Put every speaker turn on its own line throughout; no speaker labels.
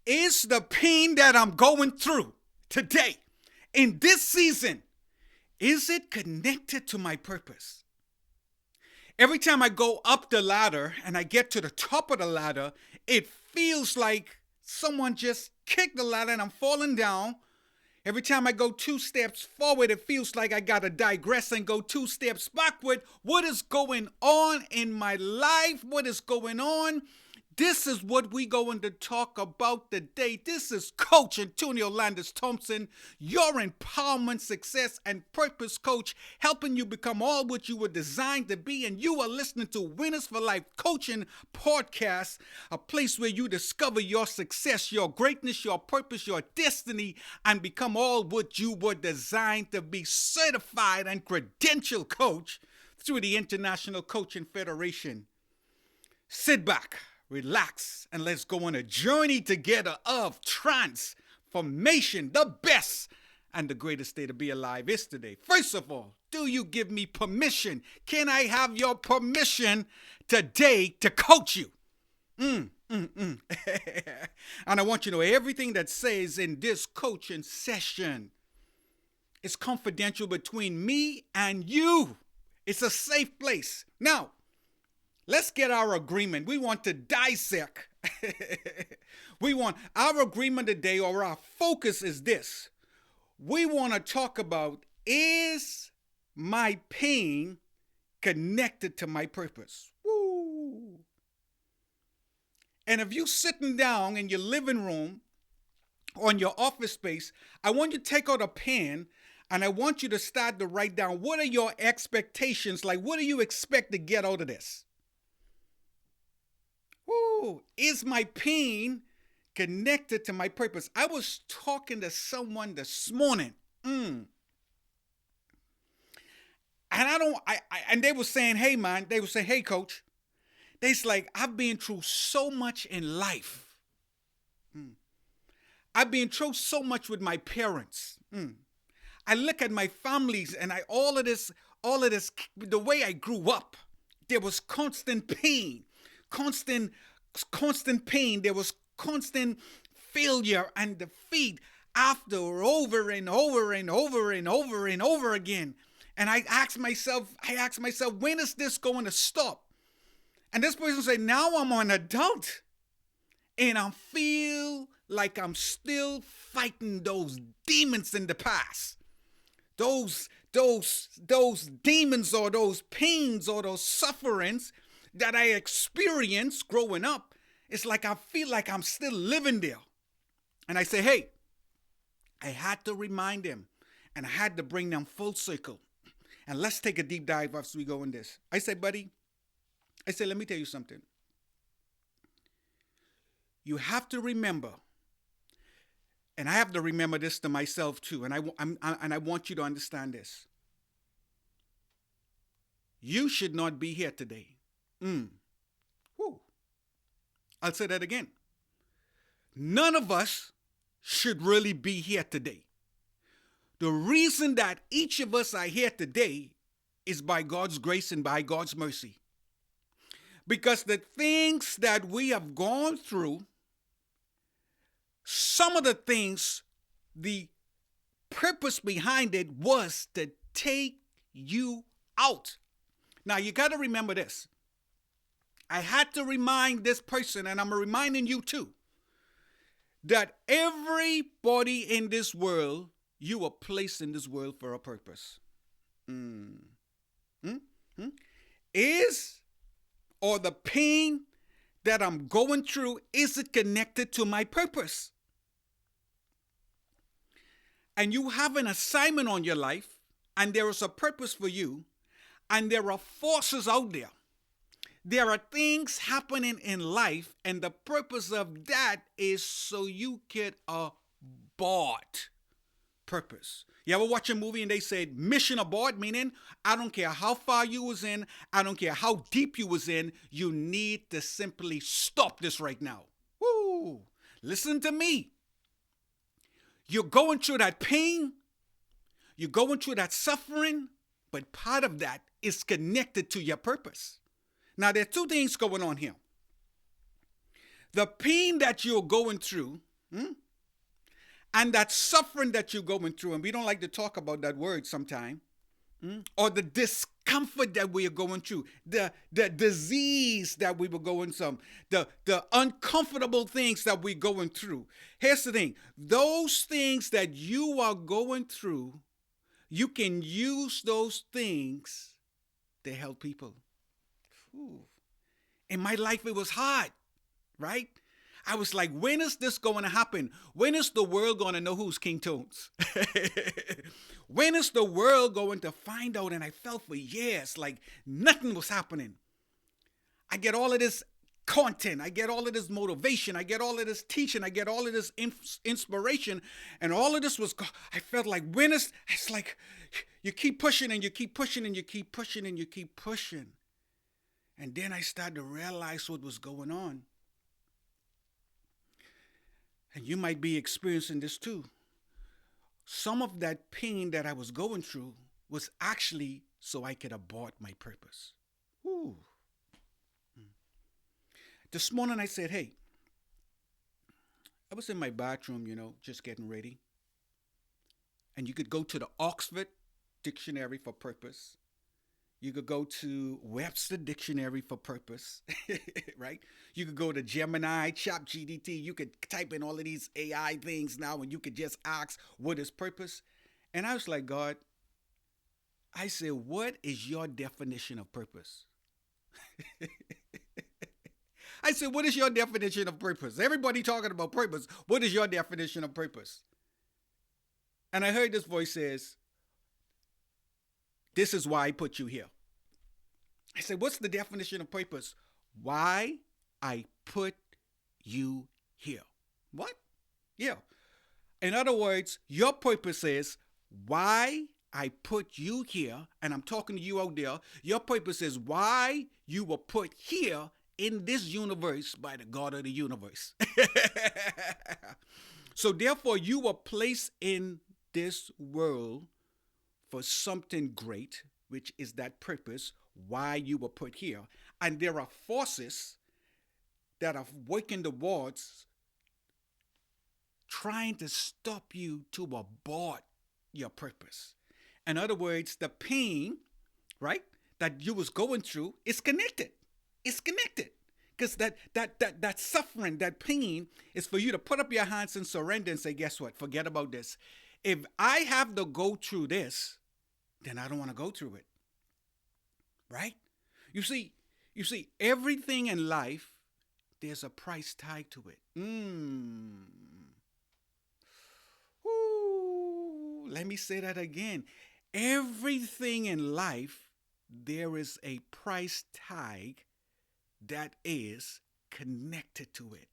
Is the pain that I'm going through today, in this season, is it connected to my purpose? Every time I go up the ladder and I get to the top of the ladder, it feels like someone just kicked the ladder and I'm falling down. Every time I go 2 steps forward, it feels like I got to digress and go 2 steps backward. What is going on in my life? What is going on? This is what we're going to talk about today. This is Coach Antonio Landis Thompson, your empowerment, success, and purpose coach, helping you become all what you were designed to be. And you are listening to Winners for Life Coaching Podcast, a place where you discover your success, your greatness, your purpose, your destiny, and become all what you were designed to be. Certified and credentialed coach through the International Coaching Federation. Sit back, relax, and let's go on a journey together of transformation. The best and the greatest day to be alive is today. First of all, do you give me permission? Can I have your permission today to coach you? And I want you to know everything that says in this coaching session is confidential between me and you. It's a safe place. Now, let's get our agreement. We want to dissect. We want our agreement today, or our focus is this. We want to talk about, is my pain connected to my purpose? Woo. And if you're sitting down in your living room or in your office space, I want you to take out a pen and I want you to start to write down, what are your expectations? Like, what do you expect to get out of this? Ooh, is my pain connected to my purpose? I was talking to someone this morning. And and they were saying, hey man, they were saying, hey coach, they's like, I've been through so much in life. I've been through so much with my parents. I look at my families and all of this, the way I grew up, there was constant pain. Constant pain. There was constant failure and defeat after over and over and over and over and over again. And I asked myself, when is this going to stop? And this person said, now I'm an adult and I feel like I'm still fighting those demons in the past. Those demons or those pains or those sufferings that I experienced growing up. It's like I feel like I'm still living there. And I say, hey, I had to remind them and I had to bring them full circle. And let's take a deep dive as we go in this. I say, buddy, let me tell you something. You have to remember, and I have to remember this to myself too, and I want you to understand this. You should not be here today. I'll say that again. None of us should really be here today. The reason that each of us are here today is by God's grace and by God's mercy. Because the things that we have gone through, some of the things, the purpose behind it was to take you out. Now, you got to remember this. I had to remind this person, and I'm reminding you too, that everybody in this world, you were placed in this world for a purpose. Is, or the pain that I'm going through, is it connected to my purpose? And you have an assignment on your life, and there is a purpose for you, and there are forces out there. There are things happening in life, and the purpose of that is so you get abort purpose. You ever watch a movie and they said mission abort, meaning I don't care how far you was in, I don't care how deep you was in, you need to simply stop this right now. Woo! Listen to me. You're going through that pain, you're going through that suffering, but part of that is connected to your purpose. Now, there are two things going on here. The pain that you're going through Hmm? And that suffering that you're going through, and we don't like to talk about that word sometimes, or the discomfort that we are going through, the disease that we were going through, the uncomfortable things that we're going through. Here's the thing: those things that you are going through, you can use those things to help people. Ooh. In my life, it was hard, right? I was like, when is this going to happen? When is the world going to know who's King Tones? When is the world going to find out? And I felt for years like nothing was happening. I get all of this content. I get all of this motivation. I get all of this teaching. I get all of this inspiration. And all of this was, I felt like when is, it's like you keep pushing and you keep pushing and you keep pushing and you keep pushing. And then I started to realize what was going on. And you might be experiencing this too. Some of that pain that I was going through was actually so I could abort my purpose. Ooh. This morning I said, hey, I was in my bathroom, just getting ready. And you could go to the Oxford Dictionary for purpose. You could go to Webster Dictionary for purpose, right? You could go to Gemini, ChatGPT. You could type in all of these AI things now and you could just ask, what is purpose? And I was like, God, I said, what is your definition of purpose? I said, what is your definition of purpose? Everybody talking about purpose. What is your definition of purpose? And I heard this voice says, this is why I put you here. I said, what's the definition of purpose? Why I put you here. What? Yeah. In other words, your purpose is why I put you here, and I'm talking to you out there. Your purpose is why you were put here in this universe by the God of the universe. So therefore, you were placed in this world for something great, which is that purpose, why you were put here. And there are forces that are working towards trying to stop you to abort your purpose. In other words, the pain, right, that you was going through is connected. It's connected. Because that suffering, that pain is for you to put up your hands and surrender and say, guess what? Forget about this. If I have to go through this, then I don't want to go through it. Right? You see, everything in life, there's a price tag to it. Ooh, let me say that again. Everything in life, there is a price tag that is connected to it.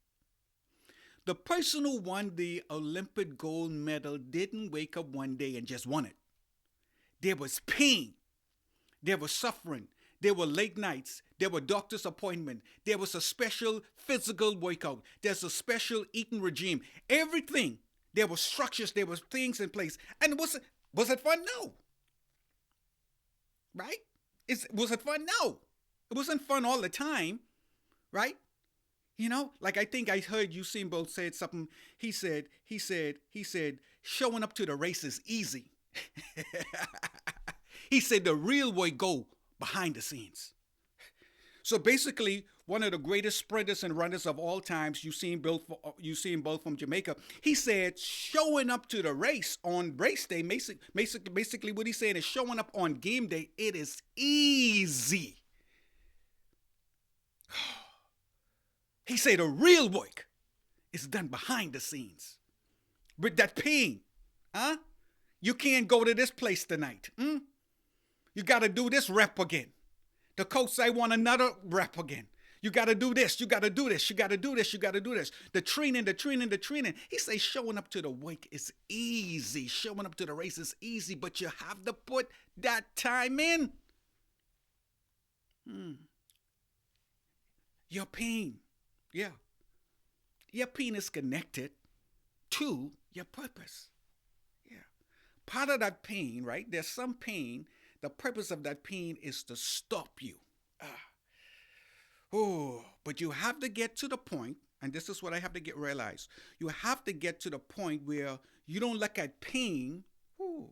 The person who won the Olympic gold medal didn't wake up one day and just won it. There was pain. There was suffering. There were late nights. There were doctor's appointments. There was a special physical workout. There's a special eating regime. Everything. There were structures. There were things in place. And was it fun? No. Right? Was it fun? No. It wasn't fun all the time. Right? Like I think I heard Usain Bolt said something. He said, showing up to the race is easy. He said the real way go behind the scenes. So basically, one of the greatest sprinters and runners of all times, Usain Bolt from Jamaica, he said showing up to the race on race day, basically what he's saying is showing up on game day, it is easy. He said the real work is done behind the scenes. With that pain, huh? You can't go to this place tonight. You got to do this rep again. The coach say, I want another rep again. You got to do this. You got to do this. You got to do this. You got to do this. The training. He say showing up to the work is easy. Showing up to the race is easy, but you have to put that time in. Your pain. Yeah. Your pain is connected to your purpose. Yeah. Part of that pain, right? There's some pain. The purpose of that pain is to stop you. But you have to get to the point, and this is what I have to get realized. You have to get to the point where you don't look at pain. Whoo,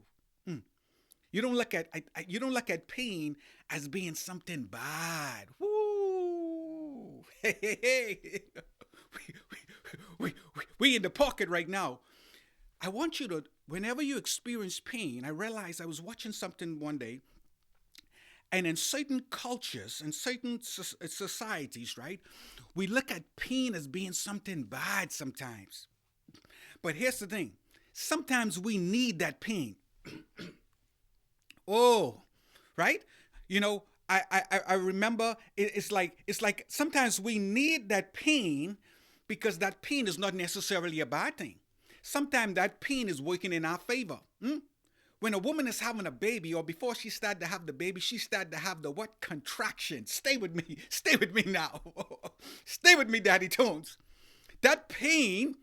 you don't look at you don't look at pain as being something bad. Woo! Hey, hey, hey. We in the pocket right now. I want you to, whenever you experience pain, I realized I was watching something one day, and in certain cultures and certain societies, right, we look at pain as being something bad sometimes. But here's the thing: sometimes we need that pain. Oh, right? You know, I remember it's like sometimes we need that pain because that pain is not necessarily a bad thing. Sometimes that pain is working in our favor. When a woman is having a baby, or before she started to have the baby, she started to have the what? Contraction. Stay with me. Stay with me now. Stay with me, Daddy Tones. That pain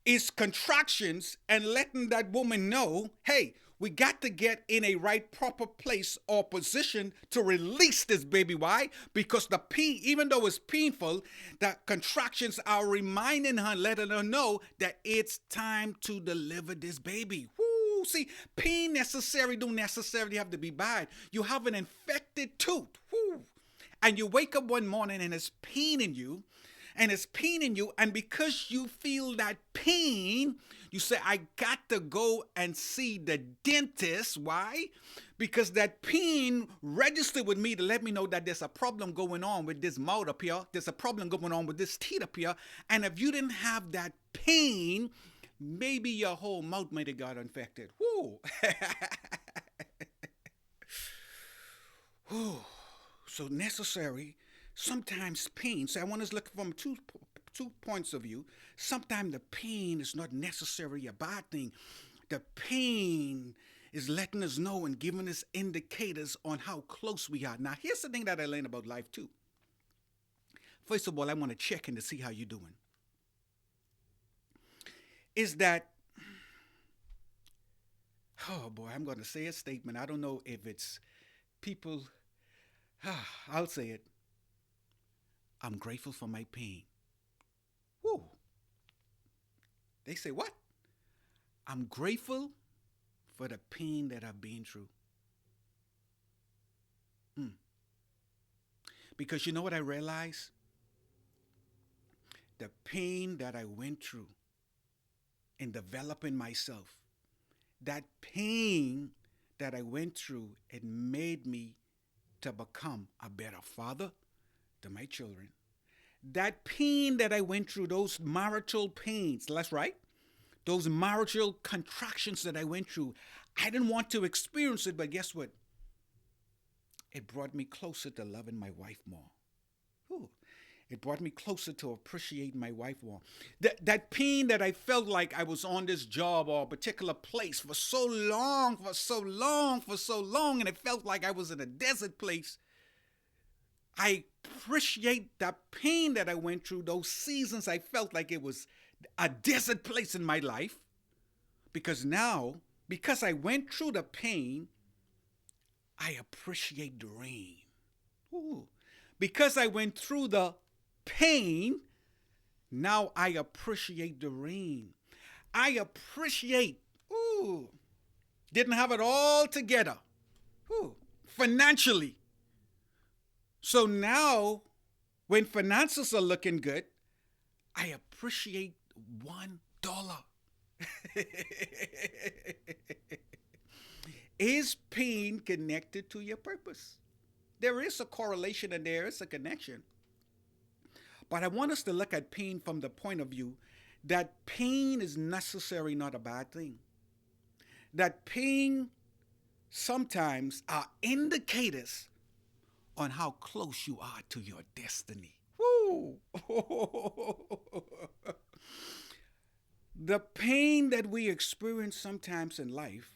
is contractions and letting that woman know, hey, we got to get in a right proper place or position to release this baby. Why? Because the pain, even though it's painful, the contractions are reminding her, letting her know that it's time to deliver this baby. Woo! See, pain don't necessarily have to be bad. You have an infected tooth. Woo! And you wake up one morning and it's paining you, and because you feel that pain, you say, I got to go and see the dentist. Why? Because that pain registered with me to let me know that there's a problem going on with this mouth up here, there's a problem going on with this teeth up here, and if you didn't have that pain, maybe your whole mouth might have got infected. Woo! Whew. So necessary. Sometimes pain. So I want us to look from two points of view. Sometimes the pain is not necessarily a bad thing. The pain is letting us know and giving us indicators on how close we are. Now, here's the thing that I learned about life too. First of all, I want to check in to see how you're doing. Is that, oh boy, I'm going to say a statement. I don't know if it's people, I'll say it. I'm grateful for my pain. Woo. They say, what? I'm grateful for the pain that I've been through. Because you know what I realized? The pain that I went through in developing myself, that pain that I went through, it made me to become a better father to my children. That pain that I went through, those marital pains, that's right, those marital contractions that I went through, I didn't want to experience it, but guess what? It brought me closer to loving my wife more. Ooh. It brought me closer to appreciate my wife more. That pain that I felt like I was on this job or a particular place for so long, and it felt like I was in a desert place. I appreciate the pain that I went through, those seasons I felt like it was a desert place in my life. Because now, because I went through the pain, I appreciate the rain. Ooh. Because I went through the pain, now I appreciate the rain. I appreciate, didn't have it all together, financially. So now, when finances are looking good, I appreciate $1. Is pain connected to your purpose? There is a correlation and there is a connection. But I want us to look at pain from the point of view that pain is necessarily not a bad thing. That pain sometimes are indicators on how close you are to your destiny. Woo! The pain that we experience sometimes in life,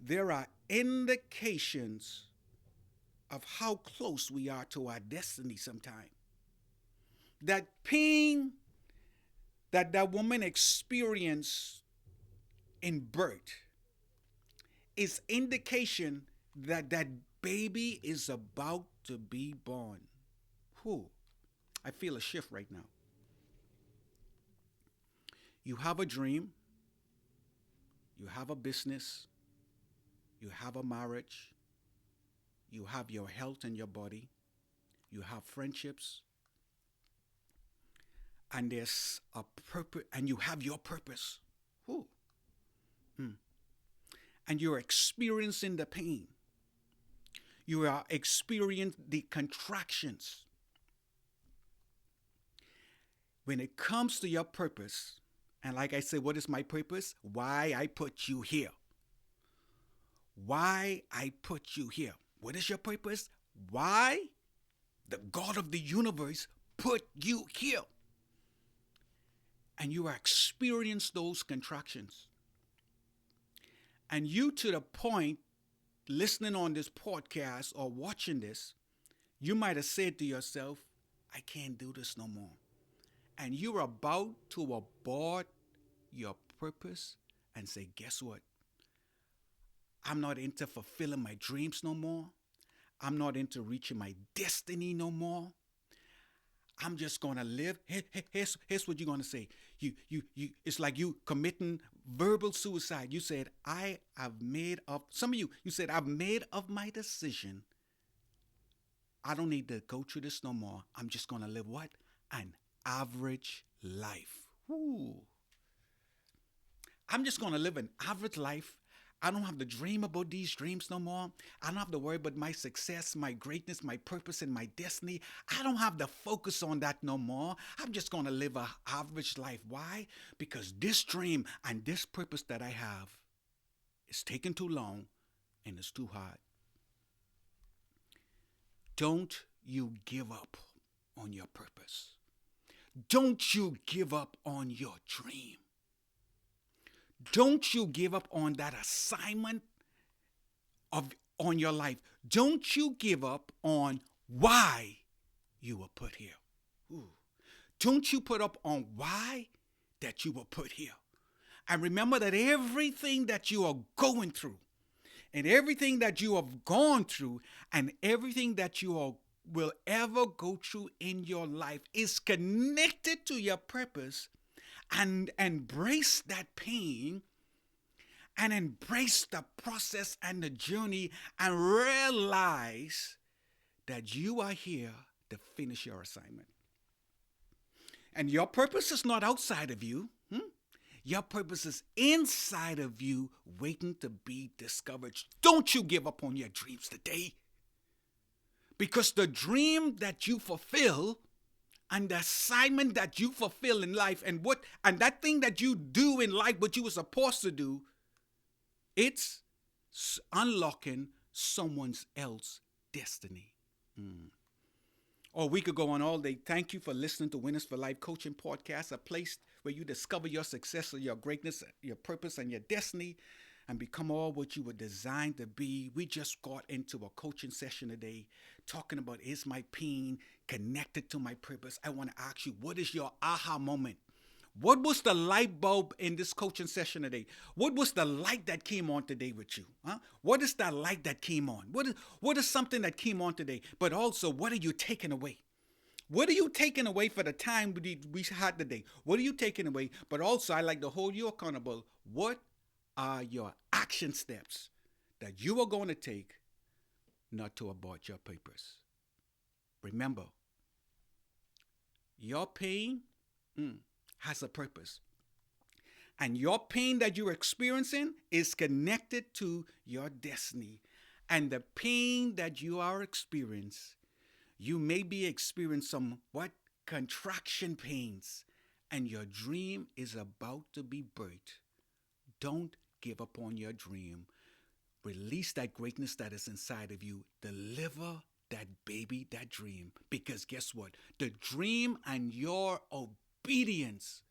there are indications of how close we are to our destiny sometimes. That pain that woman experienced in birth is indication that that baby is about to be born. Whew. I feel a shift right now. You have a dream, you have a business, you have a marriage, you have your health and your body, you have friendships, and there's a purpose, and you have your purpose. Ooh. And you're experiencing the pain. You are experiencing the contractions. When it comes to your purpose, and like I said, what is my purpose? Why I put you here. Why I put you here. What is your purpose? Why the God of the universe put you here. And you are experiencing those contractions. And you, to the point, listening on this podcast or watching this, you might have said to yourself, I can't do this no more. And you're about to abort your purpose and say, guess what? I'm not into fulfilling my dreams no more. I'm not into reaching my destiny no more. I'm just going to live. Here's what you're going to say. It's like you committing verbal suicide. You said, I have made up. Some of you said, I've made up my decision. I don't need to go through this no more. I'm just going to live what? An average life. Ooh. I'm just going to live an average life. I don't have to dream about these dreams no more. I don't have to worry about my success, my greatness, my purpose, and my destiny. I don't have to focus on that no more. I'm just going to live an average life. Why? Because this dream and this purpose that I have is taking too long and it's too hard. Don't you give up on your purpose. Don't you give up on your dream. Don't you give up on that assignment on your life. Don't you give up on why you were put here. Ooh. Don't you put up on why that you were put here. And remember that everything that you are going through and everything that you have gone through and everything that you will ever go through in your life is connected to your purpose. And embrace that pain and embrace the process and the journey and realize that you are here to finish your assignment. And your purpose is not outside of you. Your purpose is inside of you, waiting to be discovered. Don't you give up on your dreams today. Because the dream that you fulfill and the assignment that you fulfill in life and that thing that you do in life, what you were supposed to do, it's unlocking someone else's destiny. Or we could go on all day. Thank you for listening to Winners for Life Coaching Podcast, a place where you discover your success, your greatness, your purpose, and your destiny, and become all what you were designed to be. We just got into a coaching session today talking about, is my pain connected to my purpose? I want to ask you, what is your aha moment? What was the light bulb in this coaching session today? What was the light that came on today with you? What is that light that came on? What is something that came on today? But also, what are you taking away? What are you taking away for the time we had today? What are you taking away? But also, I like to hold you accountable. What are your action steps that you are going to take not to abort your purpose? Remember, your pain has a purpose. And your pain that you're experiencing is connected to your destiny. And the pain that you are experiencing, you may be experiencing some contraction pains. And your dream is about to be birthed. Don't give up on your dream. Release that greatness that is inside of you. Deliver that baby, that dream. Because guess what? The dream and your obedience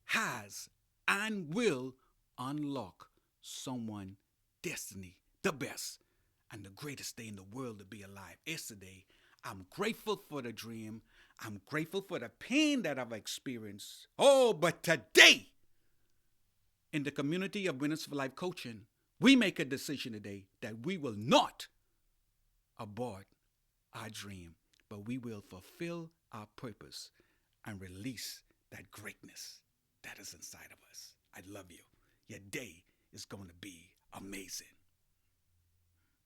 has and will unlock someone's destiny. The best and the greatest day in the world to be alive is today. I'm grateful for the dream. I'm grateful for the pain that I've experienced. Oh, but today, in the community of Winners for Life Coaching, we make a decision today that we will not abort our dream, but we will fulfill our purpose and release that greatness that is inside of us. I love you. Your day is going to be amazing.